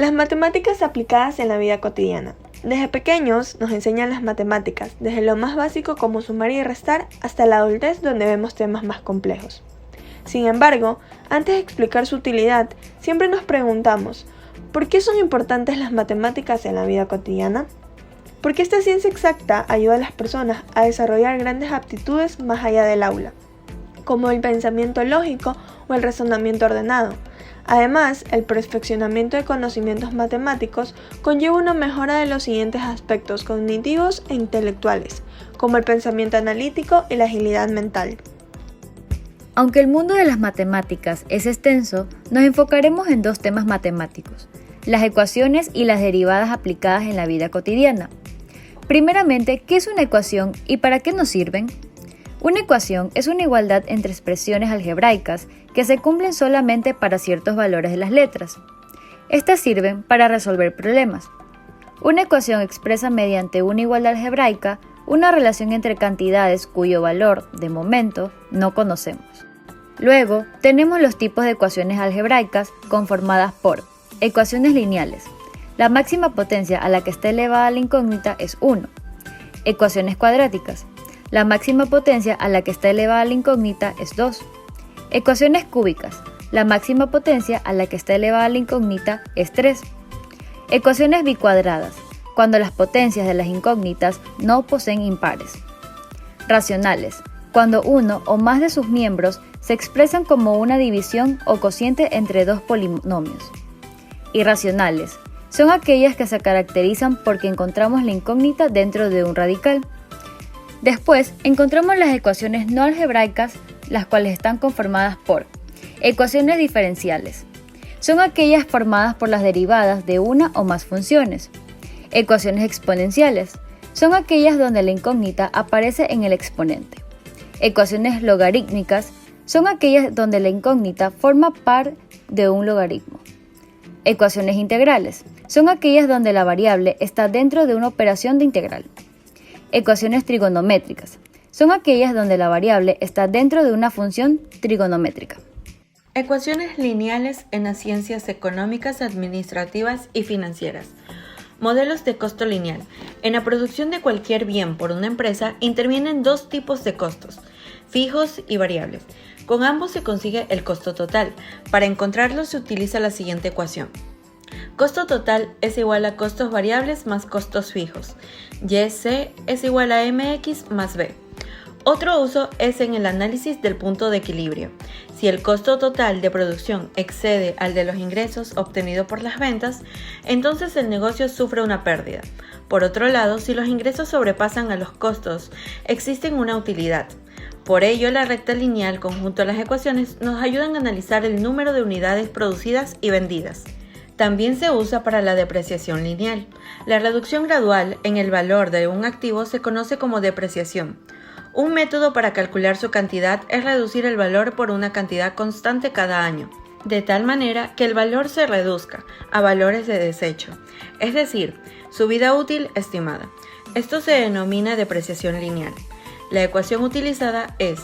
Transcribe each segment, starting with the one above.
Las matemáticas aplicadas en la vida cotidiana. Desde pequeños nos enseñan las matemáticas, desde lo más básico como sumar y restar hasta la adultez donde vemos temas más complejos. Sin embargo, antes de explicar su utilidad, siempre nos preguntamos, ¿por qué son importantes las matemáticas en la vida cotidiana? Porque esta ciencia exacta ayuda a las personas a desarrollar grandes aptitudes más allá del aula, como el pensamiento lógico o el razonamiento ordenado. Además, el perfeccionamiento de conocimientos matemáticos conlleva una mejora de los siguientes aspectos cognitivos e intelectuales, como el pensamiento analítico y la agilidad mental. Aunque el mundo de las matemáticas es extenso, nos enfocaremos en dos temas matemáticos, las ecuaciones y las derivadas aplicadas en la vida cotidiana. Primeramente, ¿qué es una ecuación y para qué nos sirven? Una ecuación es una igualdad entre expresiones algebraicas que se cumplen solamente para ciertos valores de las letras. Estas sirven para resolver problemas. Una ecuación expresa mediante una igualdad algebraica una relación entre cantidades cuyo valor, de momento, no conocemos. Luego, tenemos los tipos de ecuaciones algebraicas conformadas por ecuaciones lineales. La máxima potencia a la que está elevada la incógnita es 1. Ecuaciones cuadráticas. La máxima potencia a la que está elevada la incógnita es 2. Ecuaciones cúbicas. La máxima potencia a la que está elevada la incógnita es 3. Ecuaciones bicuadradas, cuando las potencias de las incógnitas no poseen impares. Racionales, cuando uno o más de sus miembros se expresan como una división o cociente entre dos polinomios. Irracionales, son aquellas que se caracterizan porque encontramos la incógnita dentro de un radical. Después, encontramos las ecuaciones no algebraicas, las cuales están conformadas por ecuaciones diferenciales. Son aquellas formadas por las derivadas de una o más funciones. Ecuaciones exponenciales. Son aquellas donde la incógnita aparece en el exponente. Ecuaciones logarítmicas. Son aquellas donde la incógnita forma parte de un logaritmo. Ecuaciones integrales. Son aquellas donde la variable está dentro de una operación de integral. Ecuaciones trigonométricas. Son aquellas donde la variable está dentro de una función trigonométrica. Ecuaciones lineales en las ciencias económicas, administrativas y financieras. Modelos de costo lineal. En la producción de cualquier bien por una empresa intervienen dos tipos de costos, fijos y variables. Con ambos se consigue el costo total. Para encontrarlo se utiliza la siguiente ecuación. Costo total es igual a costos variables más costos fijos. YC es igual a MX más B. Otro uso es en el análisis del punto de equilibrio. Si el costo total de producción excede al de los ingresos obtenidos por las ventas, entonces el negocio sufre una pérdida. Por otro lado, si los ingresos sobrepasan a los costos, existe una utilidad. Por ello, la recta lineal conjunto a las ecuaciones nos ayudan a analizar el número de unidades producidas y vendidas. También se usa para la depreciación lineal. La reducción gradual en el valor de un activo se conoce como depreciación. Un método para calcular su cantidad es reducir el valor por una cantidad constante cada año, de tal manera que el valor se reduzca a valores de desecho, es decir, su vida útil estimada. Esto se denomina depreciación lineal. La ecuación utilizada es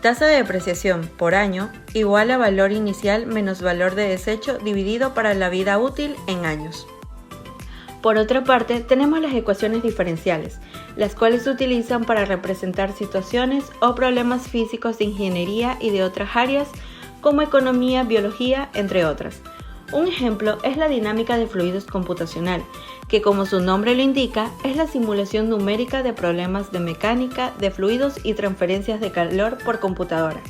tasa de depreciación por año igual a valor inicial menos valor de desecho dividido para la vida útil en años. Por otra parte, tenemos las ecuaciones diferenciales, las cuales se utilizan para representar situaciones o problemas físicos de ingeniería y de otras áreas como economía, biología, entre otras. Un ejemplo es la dinámica de fluidos computacional, que como su nombre lo indica, es la simulación numérica de problemas de mecánica, de fluidos y transferencias de calor por computadora.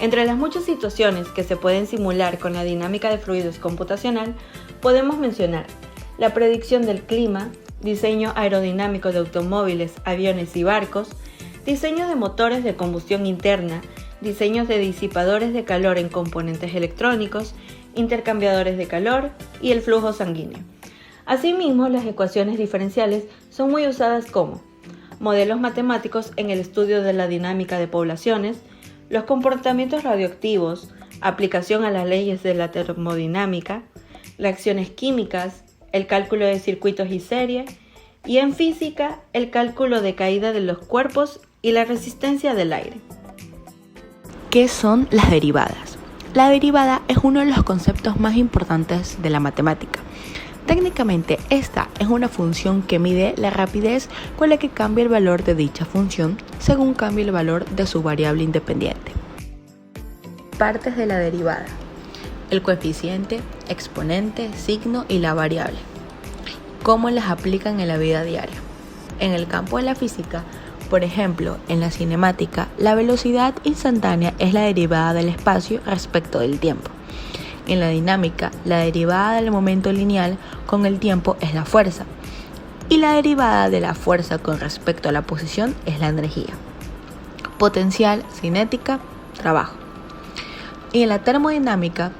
Entre las muchas situaciones que se pueden simular con la dinámica de fluidos computacional, podemos mencionar la predicción del clima, diseño aerodinámico de automóviles, aviones y barcos, diseño de motores de combustión interna, diseños de disipadores de calor en componentes electrónicos, intercambiadores de calor y el flujo sanguíneo. Asimismo, las ecuaciones diferenciales son muy usadas como modelos matemáticos en el estudio de la dinámica de poblaciones, los comportamientos radioactivos, aplicación a las leyes de la termodinámica, reacciones químicas, el cálculo de circuitos y serie, y en física, el cálculo de caída de los cuerpos y la resistencia del aire. ¿Qué son las derivadas? La derivada es uno de los conceptos más importantes de la matemática. Técnicamente, esta es una función que mide la rapidez con la que cambia el valor de dicha función según cambie el valor de su variable independiente. Partes de la derivada: el coeficiente, exponente, signo y la variable. ¿Cómo las aplican en la vida diaria? En el campo de la física, por ejemplo, en la cinemática, la velocidad instantánea es la derivada del espacio respecto del tiempo. En la dinámica, la derivada del momento lineal con el tiempo es la fuerza, y la derivada de la fuerza con respecto a la posición es la energía. Potencial, cinética, trabajo. Y en la termodinámica,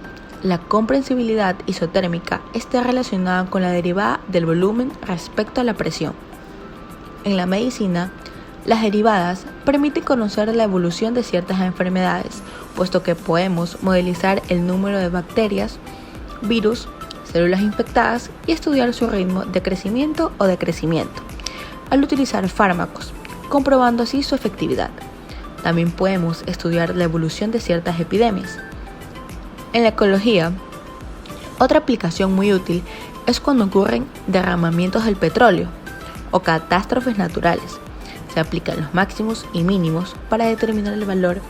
la comprensibilidad isotérmica está relacionada con la derivada del volumen respecto a la presión. En la medicina, las derivadas permiten conocer la evolución de ciertas enfermedades, puesto que podemos modelizar el número de bacterias, virus, células infectadas y estudiar su ritmo de crecimiento o decrecimiento, al utilizar fármacos, comprobando así su efectividad. También podemos estudiar la evolución de ciertas epidemias. En la ecología, otra aplicación muy útil es cuando ocurren derramamientos del petróleo o catástrofes naturales. Se aplican los máximos y mínimos para determinar el valor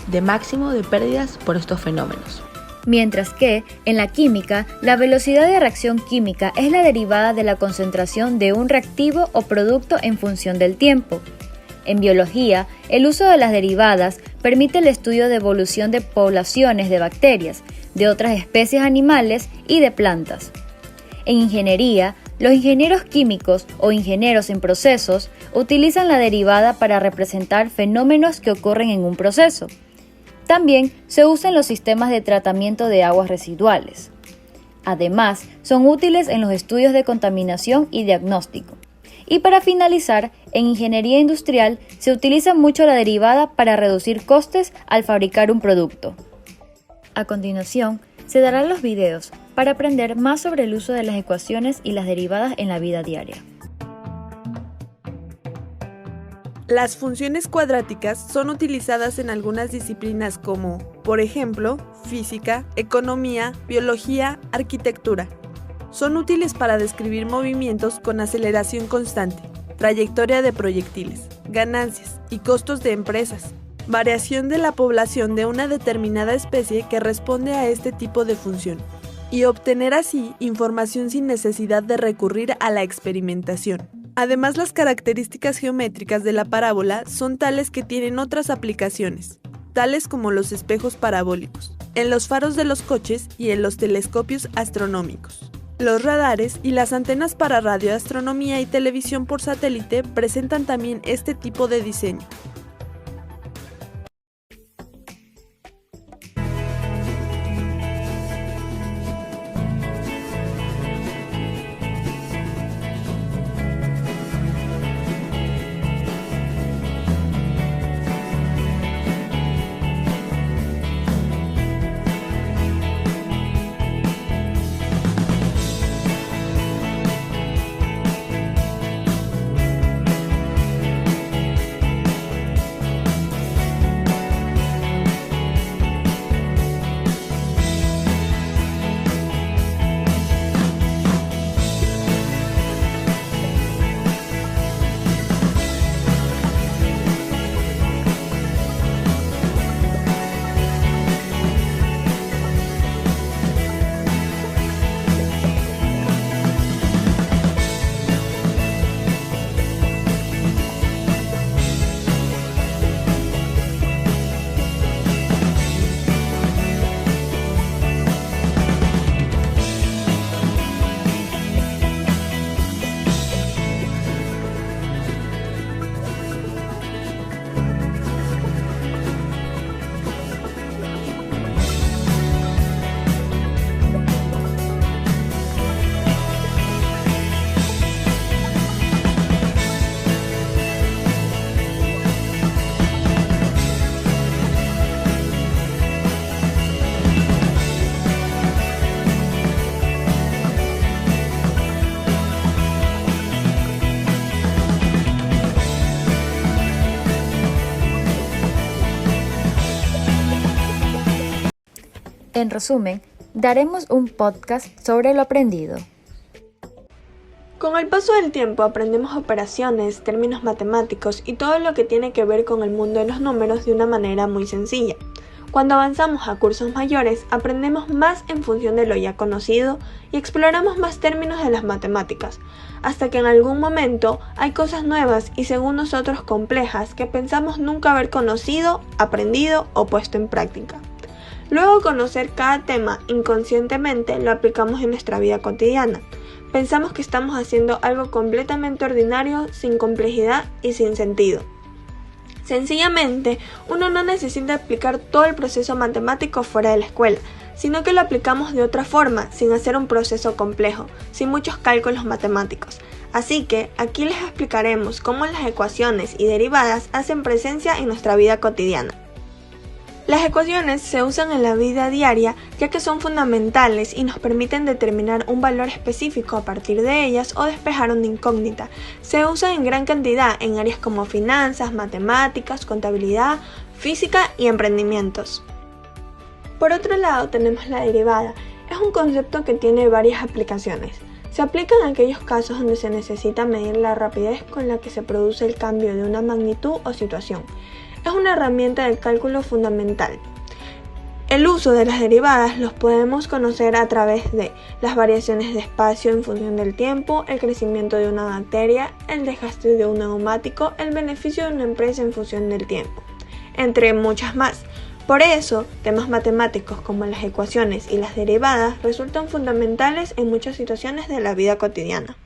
de máximo de pérdidas por estos fenómenos. Mientras que, en la química, la velocidad de reacción química es la derivada de la concentración de un reactivo o producto en función del tiempo. En biología, el uso de las derivadas permite el estudio de evolución de poblaciones de bacterias, de otras especies animales y de plantas. En ingeniería, los ingenieros químicos o ingenieros en procesos utilizan la derivada para representar fenómenos que ocurren en un proceso. También se usa en los sistemas de tratamiento de aguas residuales. Además, son útiles en los estudios de contaminación y diagnóstico. Y para finalizar, en ingeniería industrial se utiliza mucho la derivada para reducir costes al fabricar un producto. A continuación, se darán los videos para aprender más sobre el uso de las ecuaciones y las derivadas en la vida diaria. Las funciones cuadráticas son utilizadas en algunas disciplinas como, por ejemplo, física, economía, biología, arquitectura. Son útiles para describir movimientos con aceleración constante, trayectoria de proyectiles, ganancias y costos de empresas, variación de la población de una determinada especie que responde a este tipo de función, y obtener así información sin necesidad de recurrir a la experimentación. Además, las características geométricas de la parábola son tales que tienen otras aplicaciones, tales como los espejos parabólicos, en los faros de los coches y en los telescopios astronómicos. Los radares y las antenas para radioastronomía y televisión por satélite presentan también este tipo de diseño. En resumen, daremos un podcast sobre lo aprendido. Con el paso del tiempo aprendemos operaciones, términos matemáticos y todo lo que tiene que ver con el mundo de los números de una manera muy sencilla. Cuando avanzamos a cursos mayores, aprendemos más en función de lo ya conocido y exploramos más términos de las matemáticas, hasta que en algún momento hay cosas nuevas y según nosotros complejas que pensamos nunca haber conocido, aprendido o puesto en práctica. Luego de conocer cada tema inconscientemente lo aplicamos en nuestra vida cotidiana. Pensamos que estamos haciendo algo completamente ordinario, sin complejidad y sin sentido. Sencillamente, uno no necesita aplicar todo el proceso matemático fuera de la escuela, sino que lo aplicamos de otra forma, sin hacer un proceso complejo, sin muchos cálculos matemáticos. Así que aquí les explicaremos cómo las ecuaciones y derivadas hacen presencia en nuestra vida cotidiana. Las ecuaciones se usan en la vida diaria ya que son fundamentales y nos permiten determinar un valor específico a partir de ellas o despejar una incógnita. Se usan en gran cantidad en áreas como finanzas, matemáticas, contabilidad, física y emprendimientos. Por otro lado tenemos la derivada. Es un concepto que tiene varias aplicaciones. Se aplica en aquellos casos donde se necesita medir la rapidez con la que se produce el cambio de una magnitud o situación. Es una herramienta de cálculo fundamental. El uso de las derivadas los podemos conocer a través de las variaciones de espacio en función del tiempo, el crecimiento de una bacteria, el desgaste de un neumático, el beneficio de una empresa en función del tiempo, entre muchas más. Por eso, temas matemáticos como las ecuaciones y las derivadas resultan fundamentales en muchas situaciones de la vida cotidiana.